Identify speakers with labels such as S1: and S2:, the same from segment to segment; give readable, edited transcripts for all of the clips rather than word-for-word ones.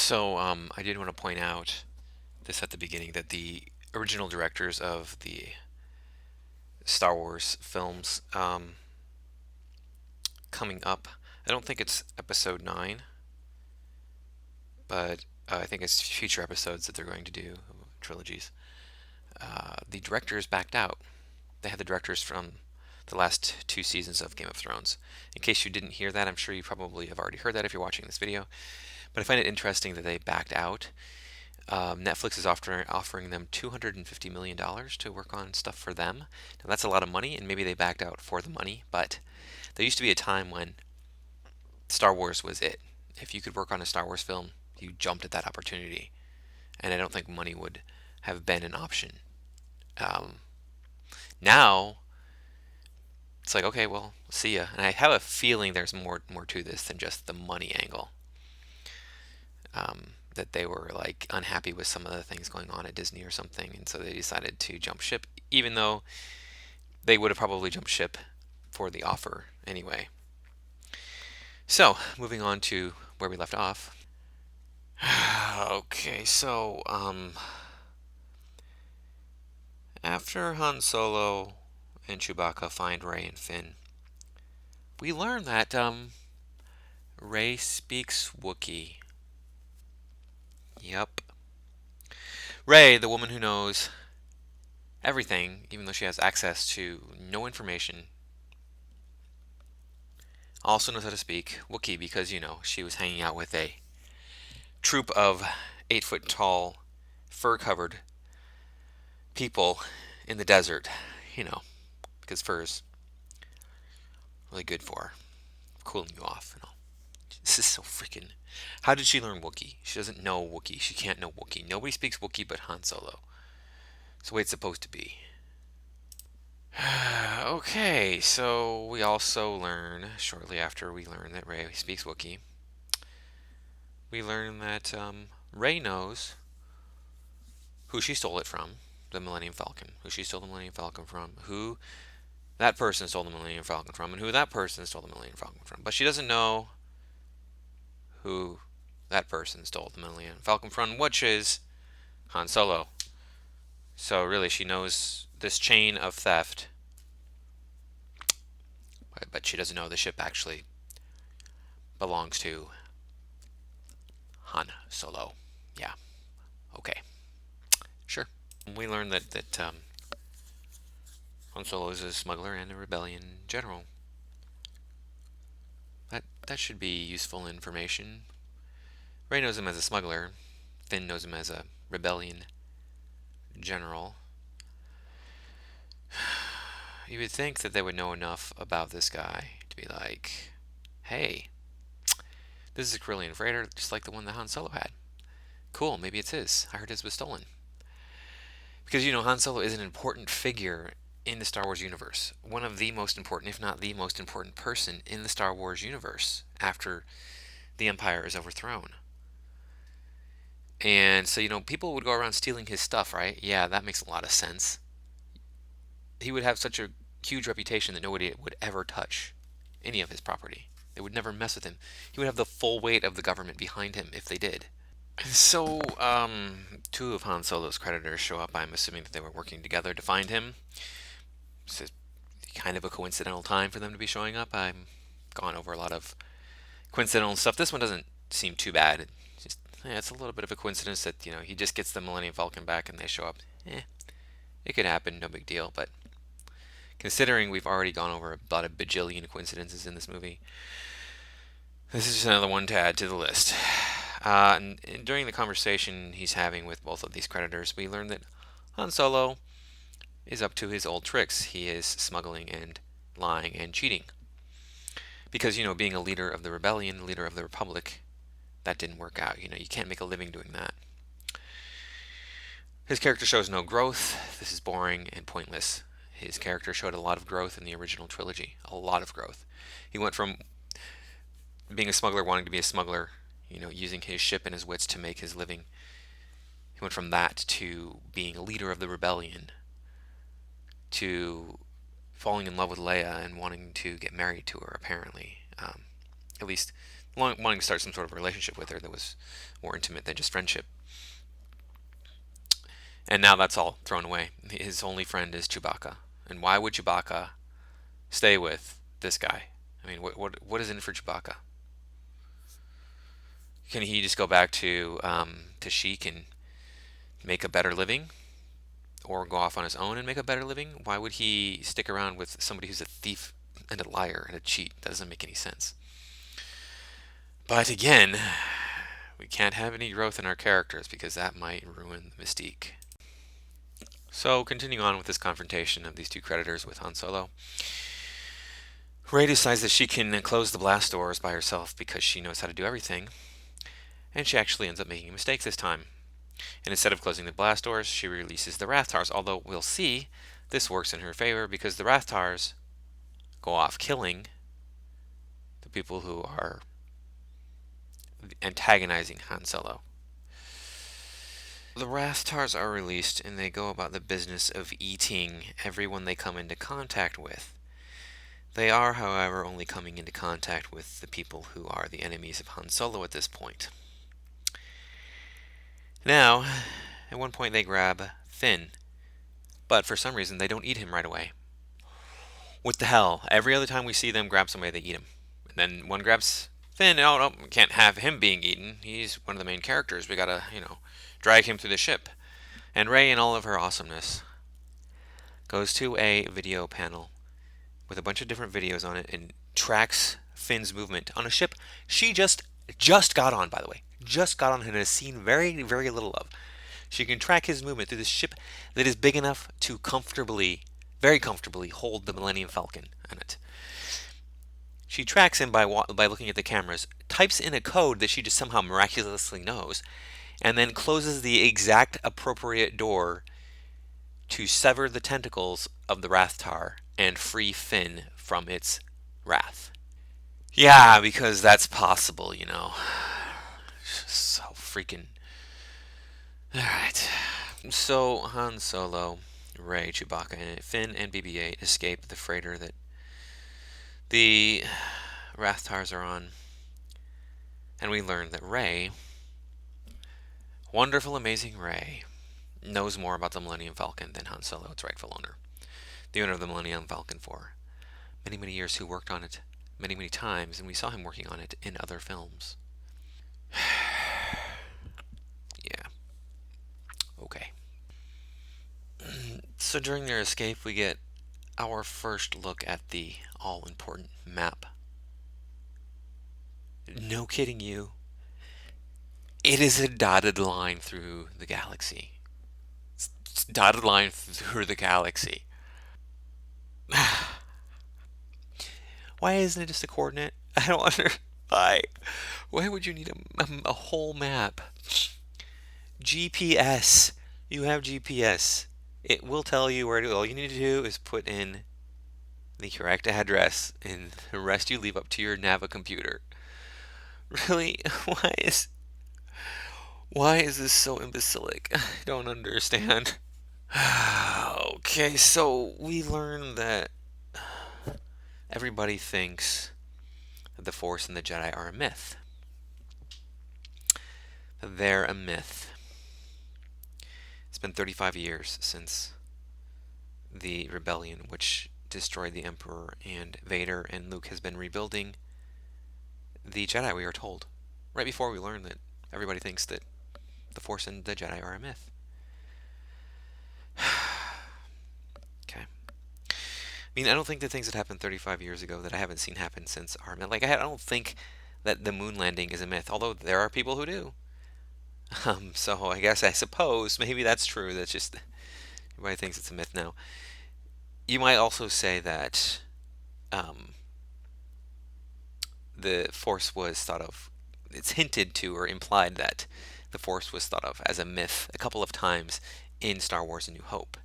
S1: I did want to point out this at the beginning that the original directors of the Star Wars films coming up, I don't think it's episode 9, but I think it's future episodes that they're going to do, trilogies. The directors backed out. They had the directors from the last 2 seasons of Game of Thrones. In case you didn't hear that, I'm sure you probably have already heard that if you're watching this video. But I find it interesting that they backed out. Netflix is offering them $250 million to work on stuff for them. Now, that's a lot of money, and maybe they backed out for the money, but there used to be a time when Star Wars was it. If you could work on a Star Wars film, you jumped at that opportunity. And I don't think money would have been an option. Um, Now, it's like, okay, well, see ya. And I have a feeling there's more to this than just the money angle. That they were like unhappy with some of the things going on at Disney or something, and so they decided to jump ship, even though they would have probably jumped ship for the offer anyway. So, moving on to where we left off. Okay, so after Han Solo and Chewbacca find Rey and Finn, we learn that Rey speaks Wookiee. Yep. Rey, the woman who knows everything, even though she has access to no information, also knows how to speak Wookiee because, she was hanging out with a troop of 8 foot tall, fur covered people in the desert, because fur is really good for cooling you off and all. This is so freaking. How did she learn Wookiee? She doesn't know Wookiee. She can't know Wookiee. Nobody speaks Wookiee but Han Solo. It's the way it's supposed to be. Okay, so we also learn, shortly after we learn that Rey speaks Wookiee, we learn that Rey knows who she stole it from, the Millennium Falcon, who she stole the Millennium Falcon from, who that person stole the Millennium Falcon from, and who that person stole the Millennium Falcon from. But she doesn't know who that person stole the Millennium Falcon from, which is Han Solo. So really, she knows this chain of theft, but she doesn't know the ship actually belongs to Han Solo. Yeah. Okay. Sure. We learned that Han Solo is a smuggler and a rebellion general. That should be useful information. Rey knows him as a smuggler. Finn knows him as a rebellion general. You would think that they would know enough about this guy to be like, hey, this is a Corellian freighter just like the one that Han Solo had. Cool, maybe it's his. I heard his was stolen. Because, Han Solo is an important figure in the Star Wars universe. One of the most important, if not the most important person in the Star Wars universe after the Empire is overthrown. And so, people would go around stealing his stuff, right? Yeah, that makes a lot of sense. He would have such a huge reputation that nobody would ever touch any of his property. They would never mess with him. He would have the full weight of the government behind him if they did. So, two of Han Solo's creditors show up. I'm assuming that they were working together to find him. It's kind of a coincidental time for them to be showing up. I've gone over a lot of coincidental stuff. This one doesn't seem too bad. It's a little bit of a coincidence that, he just gets the Millennium Falcon back and they show up. It could happen, no big deal, but considering we've already gone over about a bajillion coincidences in this movie, this is just another one to add to the list. And during the conversation he's having with both of these creditors, we learn that Han Solo is up to his old tricks. He is smuggling and lying and cheating. Because, being a leader of the rebellion, leader of the Republic, that didn't work out. You can't make a living doing that. His character shows no growth. This is boring and pointless. His character showed a lot of growth in the original trilogy. A lot of growth. He went from being a smuggler, wanting to be a smuggler, using his ship and his wits to make his living. He went from that to being a leader of the rebellion, to falling in love with Leia and wanting to get married to her, apparently. At least wanting to start some sort of relationship with her that was more intimate than just friendship. And now that's all thrown away. His only friend is Chewbacca. And why would Chewbacca stay with this guy? I mean, what is in it for Chewbacca? Can he just go back to Sheik and make a better living, or go off on his own and make a better living? Why would he stick around with somebody who's a thief and a liar and a cheat? That doesn't make any sense. But again, we can't have any growth in our characters because that might ruin the mystique. So, continuing on with this confrontation of these two creditors with Han Solo, Rey decides that she can close the blast doors by herself because she knows how to do everything, and she actually ends up making a mistake this time. And instead of closing the blast doors, she releases the Rathtars, although we'll see this works in her favor because the Rathtars go off killing the people who are antagonizing Han Solo. The Rathtars are released and they go about the business of eating everyone they come into contact with. They are, however, only coming into contact with the people who are the enemies of Han Solo at this point. Now, at one point they grab Finn, but for some reason they don't eat him right away. What the hell? Every other time we see them grab somebody, they eat him. And then one grabs Finn, and oh no, we can't have him being eaten. He's one of the main characters. We gotta, drag him through the ship. And Rey, in all of her awesomeness, goes to a video panel with a bunch of different videos on it and tracks Finn's movement on a ship she just got on, by the way. Just got on and has seen very, very little of. She can track his movement through this ship that is big enough to comfortably, very comfortably, hold the Millennium Falcon in it. She tracks him by looking at the cameras, types in a code that she just somehow miraculously knows, and then closes the exact appropriate door to sever the tentacles of the Rathtar and free Finn from its wrath. Yeah, because that's possible, So freaking... Alright. So, Han Solo, Rey, Chewbacca, and Finn and BB-8 escape the freighter that the Rathtars are on. And we learn that Rey, wonderful, amazing Rey, knows more about the Millennium Falcon than Han Solo, its rightful owner. The owner of the Millennium Falcon for many, many years, who worked on it many, many times, and we saw him working on it in other films. Yeah. Okay. So during their escape, we get our first look at the all-important map. No kidding you. It is a dotted line through the galaxy. It's a dotted line through the galaxy. Why isn't it just a coordinate? I don't understand. Why would you need a whole map? GPS. You have GPS. It will tell you where to go. All you need to do is put in the correct address, and the rest you leave up to your Nava computer. Really? Why is this so imbecilic? I don't understand. Okay, so we learned that everybody thinks that the Force and the Jedi are a myth. They're a myth. It's been 35 years since the rebellion, which destroyed the Emperor and Vader, and Luke has been rebuilding the Jedi, we are told. Right before we learn that everybody thinks that the Force and the Jedi are a myth. Okay. I mean, I don't think the things that happened 35 years ago that I haven't seen happen since are myth. Like, I don't think that the moon landing is a myth, although there are people who do. So I suppose maybe that's true. That's just everybody thinks it's a myth now. You might also say that the Force was thought of. It's hinted to or implied that the Force was thought of as a myth a couple of times in Star Wars: A New Hope.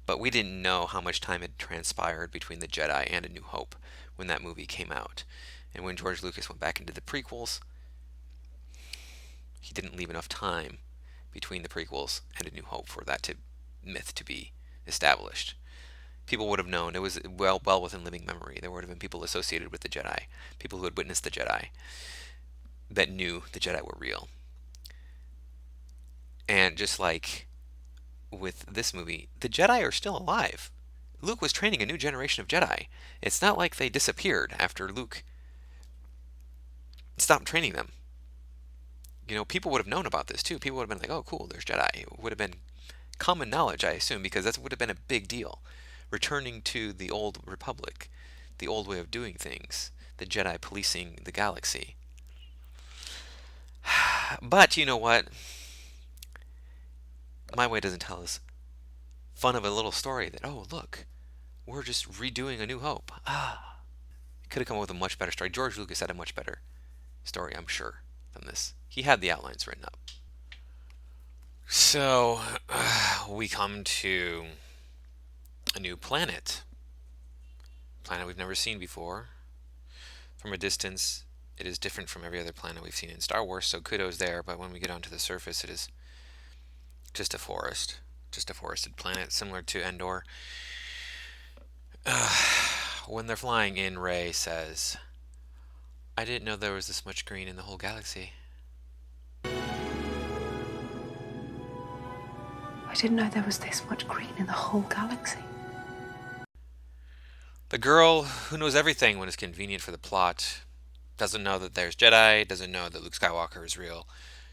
S1: But we didn't know how much time had transpired between the Jedi and A New Hope when that movie came out. And when George Lucas went back into the prequels, he didn't leave enough time between the prequels and A New Hope for that myth to be established. People would have known. It was well within living memory. There would have been people associated with the Jedi, people who had witnessed the Jedi, that knew the Jedi were real. And just like with this movie, the Jedi are still alive. Luke was training a new generation of Jedi. It's not like they disappeared after Luke stopped training them. People would have known about this too. People would have been like, oh, cool, there's Jedi. It would have been common knowledge, I assume, because that would have been a big deal. Returning to the old Republic, the old way of doing things, the Jedi policing the galaxy. But you know what? My way doesn't tell us fun of a little story that, oh, look, we're just redoing A New Hope. Could have come up with a much better story. George Lucas had a much better story, I'm sure, than this. He had the outlines written up. So, we come to a new planet. Planet we've never seen before. From a distance, it is different from every other planet we've seen in Star Wars, so kudos there, but when we get onto the surface, it is just a forest. Just a forested planet, similar to Endor. When they're flying in, Rey says, I didn't know there was this much green in the whole galaxy.
S2: I didn't know there was this much green in the whole galaxy.
S1: The girl who knows everything when it's convenient for the plot doesn't know that there's Jedi, doesn't know that Luke Skywalker is real,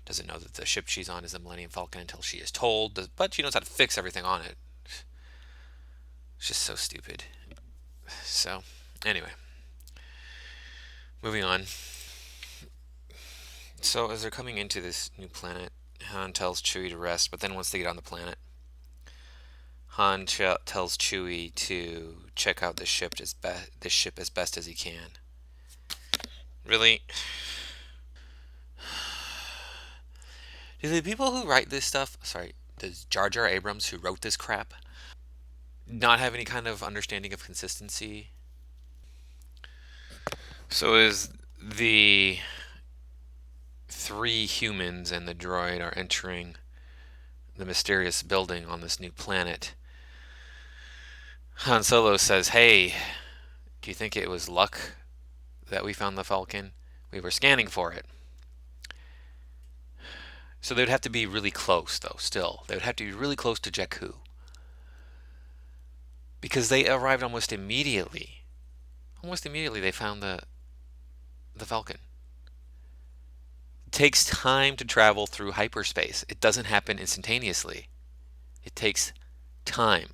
S1: doesn't know that the ship she's on is the Millennium Falcon until she is told, but she knows how to fix everything on it. It's just so stupid. So, anyway. Moving on. So, as they're coming into this new planet, Han tells Chewie to rest, but then once they get on the planet, Han tells Chewie to check out this ship as best as he can. Really? Do the people who write this stuff, does Jar Jar Abrams, who wrote this crap, not have any kind of understanding of consistency? So as the three humans and the droid are entering the mysterious building on this new planet, Han Solo says, hey, do you think it was luck that we found the Falcon? We were scanning for it. So they would have to be really close, though, still. They would have to be really close to Jakku. Because they arrived almost immediately. Almost immediately they found the Falcon. It takes time to travel through hyperspace. It doesn't happen instantaneously. It takes time.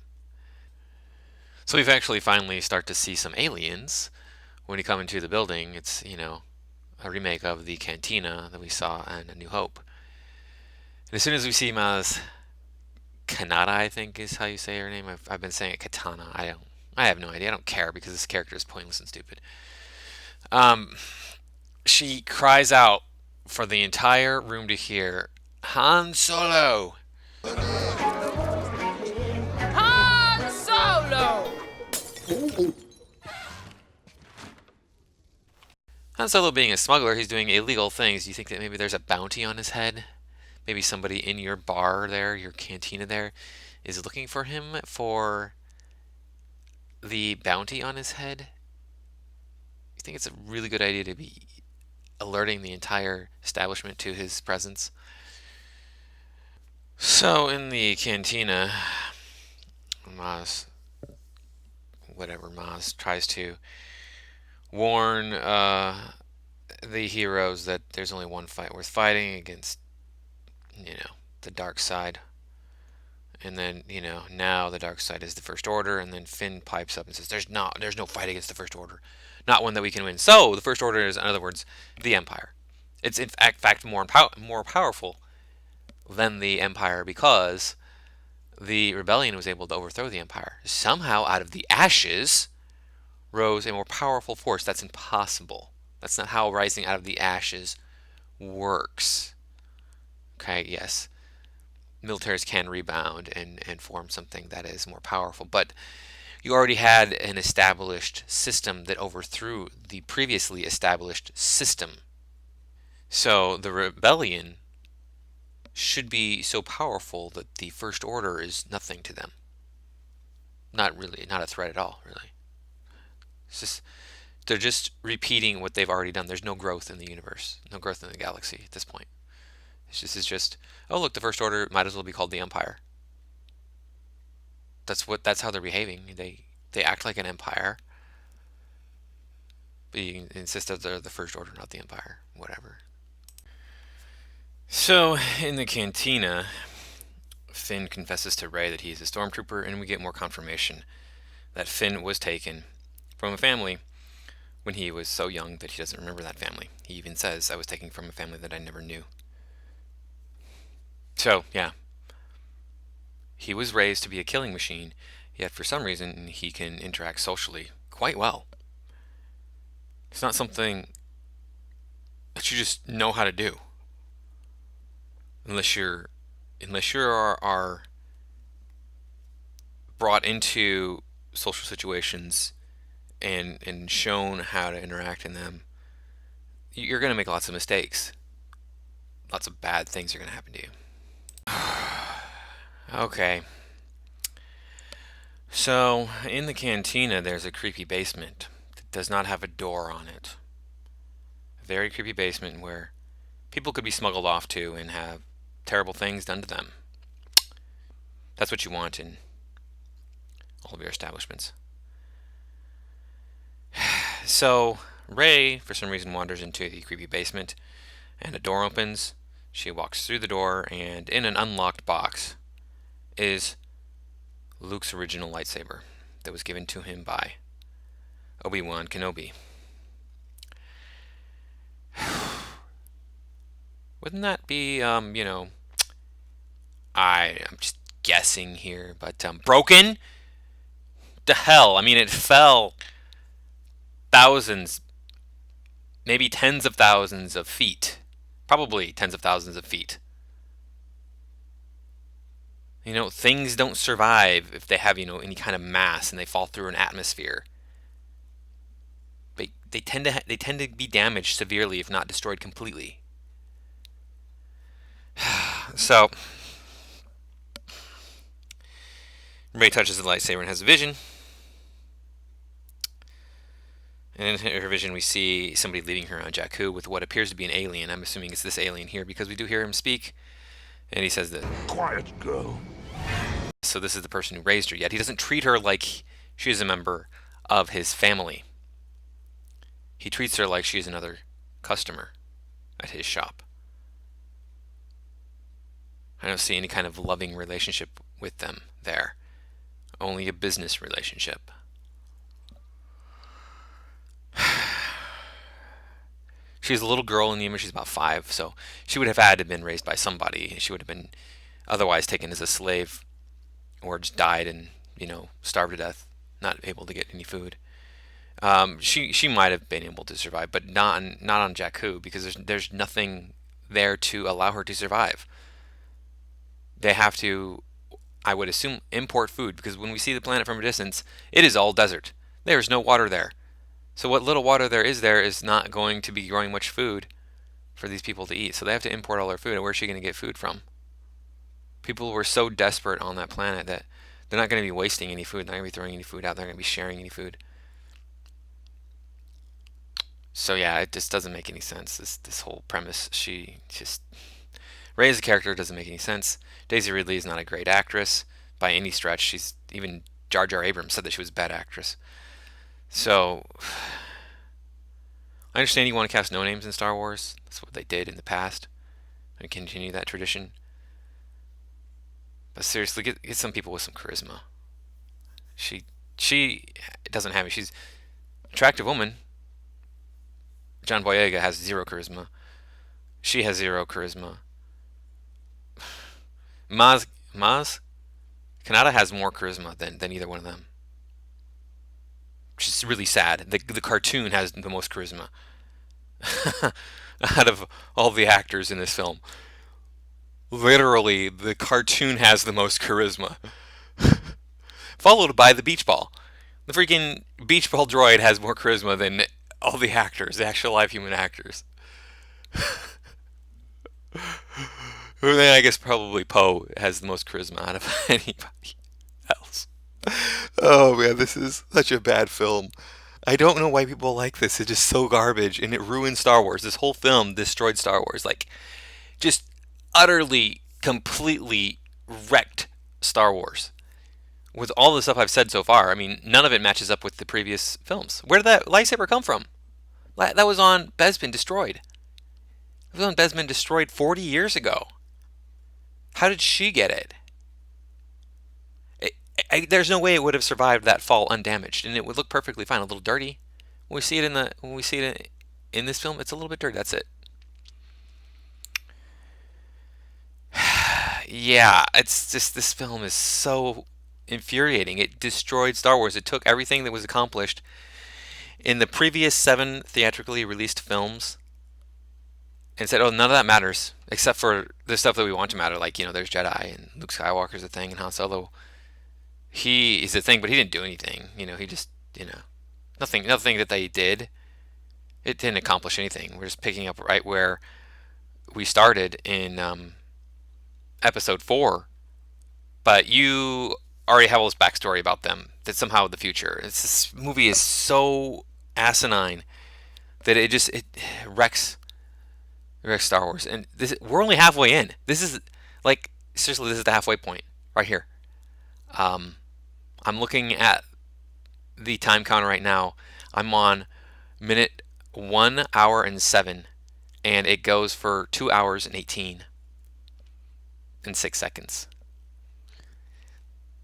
S1: So we've actually finally start to see some aliens when you come into the building. It's, a remake of the cantina that we saw in A New Hope. And as soon as we see Maz Kanata, I think is how you say her name. I've been saying it Katana. I have no idea. I don't care because this character is pointless and stupid. She cries out for the entire room to hear, Han Solo!
S3: Han Solo!
S1: Han Solo being a smuggler, he's doing illegal things. Do you think that maybe there's a bounty on his head? Maybe somebody in your bar there, your cantina there, is looking for him for the bounty on his head? You think it's a really good idea to be alerting the entire establishment to his presence? So in the cantina, Maz tries to warn the heroes that there's only one fight worth fighting against, the dark side. And then, now the dark side is the First Order, and then Finn pipes up and says, there's no fight against the First Order. Not one that we can win. So, the First Order is, in other words, the Empire. It's in fact more powerful than the Empire because the rebellion was able to overthrow the Empire. Somehow, out of the ashes, rose a more powerful force. That's impossible. That's not how rising out of the ashes works. Okay, yes. Militaries can rebound and form something that is more powerful. But you already had an established system that overthrew the previously established system. So the rebellion should be so powerful that the First Order is nothing to them. Not really, not a threat at all, really. It's just they're just repeating what they've already done. There's no growth in the universe, no growth in the galaxy at this point. It's just oh look, the First Order might as well be called the Empire. That's how they're behaving. They act like an empire, but you insist that they're the First Order, not the Empire. Whatever. So in the cantina, Finn confesses to Rey that he's a stormtrooper, and we get more confirmation that Finn was taken from a family when he was so young that he doesn't remember that family. He even says, I was taken from a family that I never knew. So, yeah, he was raised to be a killing machine, yet for some reason he can interact socially quite well. It's not something that you just know how to do. Unless you are brought into social situations and shown how to interact in them, you're going to make lots of mistakes. Lots of bad things are going to happen to you. Okay. So, in the cantina, there's a creepy basement that does not have a door on it. A very creepy basement where people could be smuggled off to and have terrible things done to them. That's what you want in all of your establishments. So, Rey, for some reason, wanders into the creepy basement, and a door opens. She walks through the door, and in an unlocked box is Luke's original lightsaber that was given to him by Obi-Wan Kenobi. Wouldn't that be, I'm just guessing here, but broken? The hell? I mean, it fell thousands, maybe tens of thousands of feet. Probably tens of thousands of feet. Things don't survive if they have, any kind of mass and they fall through an atmosphere. They tend to be damaged severely, if not destroyed completely. So, Rey touches the lightsaber and has a vision. And in her vision, we see somebody leading her on Jakku with what appears to be an alien. I'm assuming it's this alien here because we do hear him speak. And he says that,
S4: Quiet, girl.
S1: so this is the person who raised her. Yet he doesn't treat her like she is a member of his family. He treats her like she is another customer at his shop. I don't see any kind of loving relationship with them there. Only a business relationship. She's a little girl in the image. She's about 5, so she would have had to have been raised by somebody. She would have been otherwise taken as a slave, or just died and starved to death, not able to get any food. She might have been able to survive, but not on Jakku, because there's nothing there to allow her to survive. They have to, I would assume, import food, because when we see the planet from a distance, it is all desert. There is no water there. So what little water there is not going to be growing much food for these people to eat. So they have to import all their food. And where's she going to get food from? People were so desperate on that planet that they're not going to be wasting any food. They're not going to be throwing any food out. They're going to be sharing any food. So yeah, it just doesn't make any sense. This whole premise. Rey as a character doesn't make any sense. Daisy Ridley is not a great actress by any stretch. Even Jar Jar Abrams said that she was a bad actress. So, I understand you want to cast no names in Star Wars. That's what they did in the past. And continue that tradition. But seriously, get some people with some charisma. She doesn't have it. She's an attractive woman. John Boyega has 0 charisma. She has 0 charisma. Maz Kanata has more charisma than either one of them. Which is really sad. The cartoon has the most charisma out of all the actors in this film. Literally, the cartoon has the most charisma. Followed by the beach ball. The freaking beach ball droid has more charisma than all the actors, the actual live human actors. Then I guess probably Poe has the most charisma out of anybody else. Oh man, this is such a bad film. I don't know why people like this. It's just so garbage, and it ruined Star Wars. This whole film destroyed Star Wars. Like, just utterly, completely wrecked Star Wars. With all the stuff I've said so far, I mean, none of it matches up with the previous films. Where did that lightsaber come from? That was on Bespin Destroyed. It was on Bespin Destroyed 40 years ago. How did she get it? There's no way it would have survived that fall undamaged, and it would look perfectly fine. A little dirty. When we see it in this film, it's a little bit dirty. That's it. Yeah, it's just this film is so infuriating. It destroyed Star Wars. It took everything that was accomplished in the previous 7 theatrically released films and said, "Oh, none of that matters except for the stuff that we want to matter." Like, there's Jedi and Luke Skywalker's a thing, and Han Solo, he is a thing, but he didn't do anything. He just, nothing that they did. It didn't accomplish anything. We're just picking up right where we started in episode 4, but you already have all this backstory about them that somehow the future. This movie is so asinine that it wrecks Star Wars. And we're only halfway in. This is like, seriously, this is the halfway point right here. I'm looking at the time counter right now. I'm on minute 1 hour and 7, and it goes for 2 hours and 18 and 6 seconds.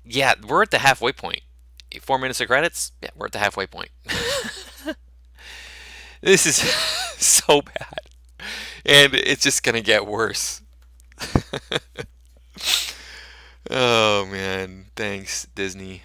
S1: Yeah, we're at the halfway point. 4 minutes of credits. Yeah, we're at the halfway point. This is so bad, and it's just gonna get worse. Oh man, thanks Disney.